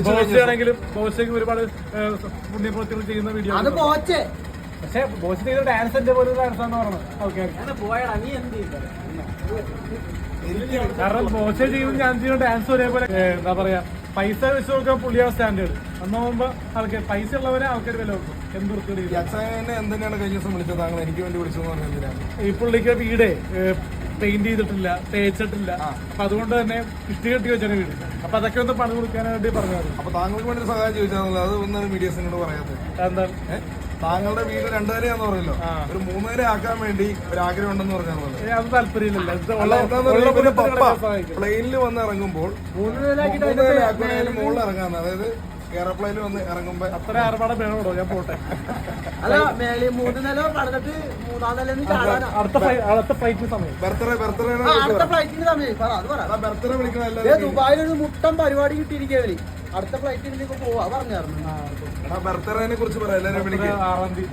ബോച്ചയാണെങ്കിലും ബോച്ചയ്ക്ക് ഒരുപാട് പുണ്യപ്രവൃത്തികൾ ചെയ്യുന്ന വീഡിയോ. പക്ഷെ ബോച്ച് ചെയ്ത ഡാൻസ് എന്റെ പോലെ ഡാൻസ് ആണെന്ന് പറഞ്ഞു ആൾക്കാർ. കാരണം ബോച്ച ചെയ്യുന്നത് ഞാൻ ചെയ്യുന്ന ഡാൻസ് ഒരേപോലെ എന്താ പറയാ, പൈസ വെച്ച് നോക്കാൻ പുള്ളിയാണ് സ്റ്റാൻഡേർഡ്. അന്നാകുമ്പോ ആൾക്കാർ പൈസ ഉള്ളവരെ ആൾക്കാർ വില വെക്കും. എന്താണ് കഴിഞ്ഞ ദിവസം വിളിച്ചത് താങ്കൾ എനിക്ക് വേണ്ടി വിളിച്ചതെന്ന് പറഞ്ഞാൽ ഈ പുള്ളിക്ക് വീടേ പെയിന്റ് ചെയ്തിട്ടില്ല, തേച്ചിട്ടില്ല. അപ്പൊ അതുകൊണ്ട് തന്നെ ഇഷ്ടി കെട്ടി വെച്ചാണ് വീട്. അപ്പൊ അതൊക്കെ ഒന്ന് പണി കൊടുക്കാനായിട്ട് പറഞ്ഞത്. അപ്പൊ താങ്കൾക്ക് വേണ്ടി സഹായം ചോദിച്ചാൽ അത് ഒന്നാണ് മീഡിയസിനോട് പറയാത്തത്. എന്താണ് താങ്കളുടെ വീട് 2 നിലയാന്ന് പറഞ്ഞല്ലോ, ഒരു 3 നില ആക്കാൻ വേണ്ടി ഒരു ആഗ്രഹം ഉണ്ടെന്ന് പറഞ്ഞാൽ അത് താല്പര്യമില്ല. പ്ലെയിനിൽ വന്ന് ഇറങ്ങുമ്പോൾ 3 നില ആക്കുന്നതിന് മുകളിൽ ഇറങ്ങാന്ന്, അതായത് എയർപ്ലെയിനിൽ വന്ന് ഇറങ്ങുമ്പോ അത്ര ആർഭാടം വേണോ? ഞാൻ പോട്ടെ. അല്ല 3 നില പണിതിട്ട് 3-ാം നിലയിൽ അടുത്ത ഫ്ലൈറ്റിന് സമയം, ബർത്ത്ഡേ അടുത്ത ഫ്ലൈറ്റിന് സമയം ബർത്ത്ഡേ വിളിക്കണല്ലോ. ദുബായിലൊരു മുട്ടം പരിപാടി കിട്ടിയിരിക്കുകയാണ്. അടുത്ത ഫ്ലൈറ്റിലേക്ക് പോവാ പറഞ്ഞായിരുന്നു. ബർത്ത്ഡേനെ കുറിച്ച് പറയാം. എല്ലാവരും വിളിക്കുക. 6-ാം തീയതി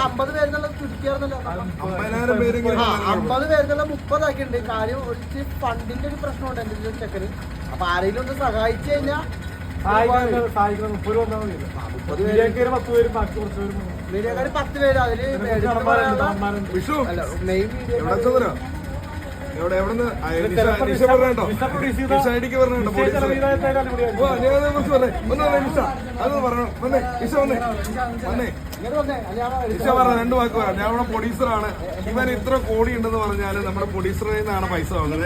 50 പേരെന്നുള്ള ചുരുക്കിയായിരുന്നല്ലോ. 50,000 പേരെങ്കിലും 50 പേരെന്നുള്ള 30 ആക്കിയിട്ടുണ്ട്. കാര്യം ഒരു ഫണ്ടിന്റെ ഒരു പ്രശ്നമുണ്ട് എന്റെ ചെക്കന്. അപ്പൊ ആരെങ്കിലും ഒന്ന് സഹായിച്ചു കഴിഞ്ഞാൽ മീഡിയക്കാര് 10 പേര് അതില് വിഷു മെയിൻ രണ്ട് വാക്ക് പറയാം. ഞാൻ ഇവിടെ പ്രൊഡ്യൂസറാണ്. ഇവൻ ഇത്ര കോടി ഉണ്ടെന്ന് പറഞ്ഞാല് നമ്മുടെ പ്രൊഡ്യൂസറിൽ നിന്നാണ് പൈസ വാങ്ങുന്നത്.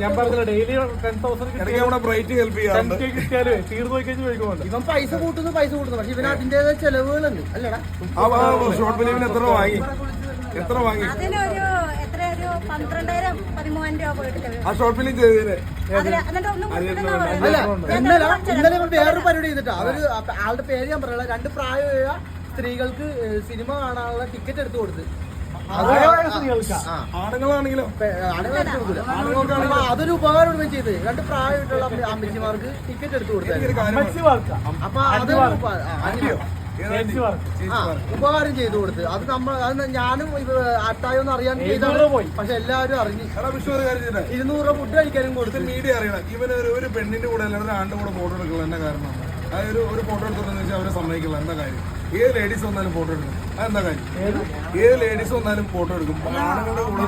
ഞാൻ പറഞ്ഞില്ല, ഡെയിലി 10,000 നമ്മുടെ ബ്രൈറ്റ് ഹെൽപ്പ് ചെയ്യാറുണ്ട്. തീർന്നു പോയി കഴിഞ്ഞ് ചോദിക്കുന്നുണ്ട്. ഇവൻ പൈസ കൂട്ടുന്നു പക്ഷെ ഇവന് അതിന്റേതായ ചെലവുകളുണ്ട് അല്ലടാ. ഷോർട്ട് ഫിലിമിന് എത്ര വാങ്ങി? ആ ഷോർട്ട് ഫിലിം ചെയ്തതിന് ഇന്നലെ വേറൊരു പരിപാടി ചെയ്തിട്ടാ. അവര് ആളുടെ പേര് ഞാൻ പറയാം. 2 പ്രായമായ സ്ത്രീകൾക്ക് സിനിമ കാണാനുള്ള ടിക്കറ്റ് എടുത്തു കൊടുത്ത്. ആണുങ്ങളാണെങ്കിലോ അതൊരു ഉപകാരം ചെയ്ത് 2 പ്രായമായിട്ടുള്ള അമ്മച്ചിമാർക്ക് ടിക്കറ്റ് എടുത്തു കൊടുത്തത്. അപ്പൊ അത് ഉപകാരം ചെയ്തു കൊടുത്ത്. അത് ഞാനും അട്ടായൊന്നും അറിയാൻ ചെയ്താണ്. പക്ഷെ എല്ലാവരും അറിഞ്ഞു. 200 രൂപ ഫുഡ് കഴിക്കാനും കൊടുത്ത്. മീഡിയ അറിയണം. ഇവന് ഒരു പെണ്ണിന്റെ കൂടെ അല്ലാതെ 2 കൂടെ ഫോട്ടോ എടുക്കണം. എന്താ കാരണം? അതായത് ഒരു ഫോട്ടോ എടുത്തോണ്ടെന്ന് വെച്ചാൽ അവരെ സമ്മതിക്കില്ല. എന്താ കാര്യം? ഏത് ലേഡീസ് വന്നാലും ഫോട്ടോ എടുക്കും. അതെന്താ കാര്യം? ഏത് ലേഡീസ് വന്നാലും ഫോട്ടോ എടുക്കും. ആണുങ്ങളുടെ കൂടെ